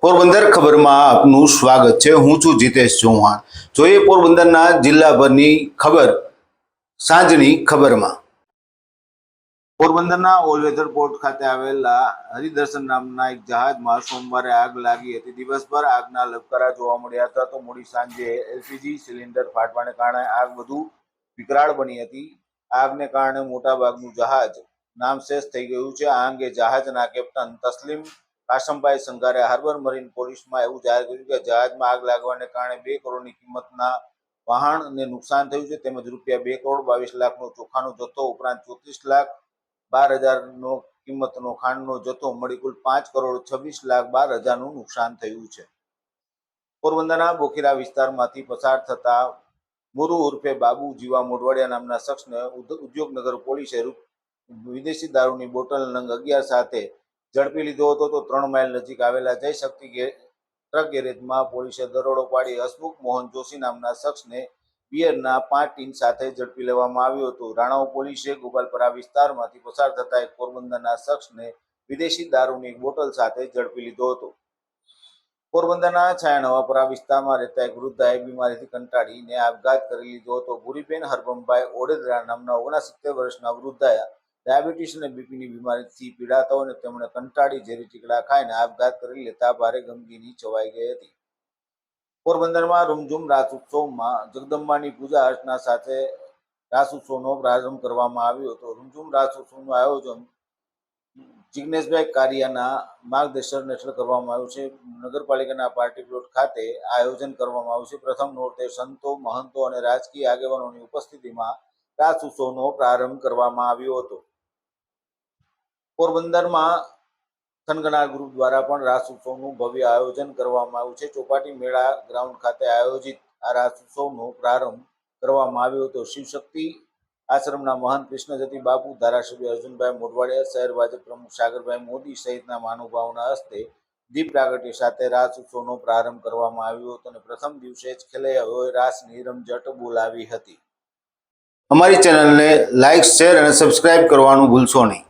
પોરબંદર ખબરમાં આપનું સ્વાગત છે। હું છું જીતેશ ચૌહાણ। જોઈએ પોરબંદરના જિલ્લાભરની ખબર સાંજની ખબરમાં। પોરબંદરના ઓલવેધર પોર્ટ ખાતે આવેલા હરિદર્શન નામના એક જહાજમાં સોમવારે આગ લાગી હતી। દિવસભર આગના લબકારા જોવા મળ્યા હતા, તો મોડી સાંજે એલપીજી સિલિન્ડર ફાટવાને કારણે આગ વધુ વિકરાળ બની હતી। આગને કારણે મોટાભાગનું જહાજ નામશેષ થઈ ગયું છે। આ અંગે જહાજના કેપ્ટન તસ્લીમ કાશમભાઈ સંઘારે હાર્બર મરીન પોલીસમાં એવું જાહેર કર્યું કે જહાજમાં આગ લાગવાને કારણે 2 કરોડની કિંમતના વાહનને નુકસાન થયું છે, તેમજ રૂપિયા 2,22,00,000નો ચોખાનો જથ્થો ઉપરાંત 34,12,000નો કિંમતનો ખાંડનો જથ્થો મળી કુલ 5,26,12,000નું નુકસાન થયું છે। પોરબંદરના બોખીરા વિસ્તારમાંથી પસાર થતા મુરુ ઉર્ફે બાબુ જીવા મોઢવાડિયા નામના શખ્સને ઉદ્યોગનગર પોલીસે વિદેશી દારૂની બોટલ નંગ 11 સાથે ઝડપી લીધો હતો, તો 3 માઇલ નજીક આવેલા જય શક્તિ ટ્રક ગેરેજમાં પોલીસે દરોડો પાડી હસમુખ મોહન જોશી નામના શખ્સને બિયરના 5 ટીન સાથે ઝડપી લેવામાં આવ્યો હતો। રાણાઓ પોલીસે ગોપાલપરા વિસ્તારમાંથી પસાર થતા એક પોરબંદરના શખ્સને વિદેશી દારૂની એક બોટલ સાથે ઝડપી લીધો હતો। પોરબંદરના છાયાનવાપરા વિસ્તારમાં રહેતા એક વૃદ્ધાએ બીમારીથી કંટાળીને આપઘાત કરી લીધો હતો। ભૂરીબેન હરભમભાઈ ઓડેદરા નામના 69 વર્ષના વૃદ્ધાએ ડાયાબિટીસ અને બીપીની બીમારીથી પીડાતા હોય, તેમણે કંટાળી ઝેરી ટીકડા ખાઈને આપઘાત કરી લેતા ભારે ગમગીની છવાઈ ગઈ હતી। પોરબંદરમાં રૂમઝૂમ રાસ ઉત્સવમાં જગદંબાની પૂજા અર્ચના સાથે રાસ ઉત્સવનો પ્રારંભ કરવામાં આવ્યો હતો। રૂમઝૂમ રાસ ઉત્સવનું આયોજન જિગ્નેશભાઈ કારિયાના માર્ગદર્શન હેઠળ કરવામાં આવ્યું છે। નગરપાલિકાના પાર્ટી પ્લોટ ખાતે આયોજન કરવામાં આવ્યું છે। પ્રથમ નોરતે સંતો, મહંતો અને રાજકીય આગેવાનોની ઉપસ્થિતિમાં રાસ ઉત્સવનો પ્રારંભ કરવામાં આવ્યો હતો। પોરબંદરમાં થનગનાર ગ્રુપ દ્વારા પણ રાસ ઉત્સવનું ભવ્ય આયોજન કરવામાં આવ્યું છે। ચોપાટી મેળા ગ્રાઉન્ડ ખાતે આયોજિત આ રાસ ઉત્સવનો પ્રારંભ કરવામાં આવ્યો હતો। શિવશક્તિ આશ્રમના મહંત કૃષ્ણજતી બાપુ, ધારાસભ્ય અર્જુનભાઈ મોઢવાડિયા, શહેર ભાજપ પ્રમુખ સાગરભાઈ મોદી સહિતના મહાનુભાવોના હસ્તે દીપ પ્રાગટ્ય સાથે રાસ ઉત્સવનો પ્રારંભ કરવામાં આવ્યો હતો અને પ્રથમ દિવસે જ ખેલૈયાઓએ રાસની રમઝટ બોલાવી હતી। અમારી ચેનલને લાઇક, શેર અને સબસ્ક્રાઇબ કરવાનું ભૂલશો નહીં।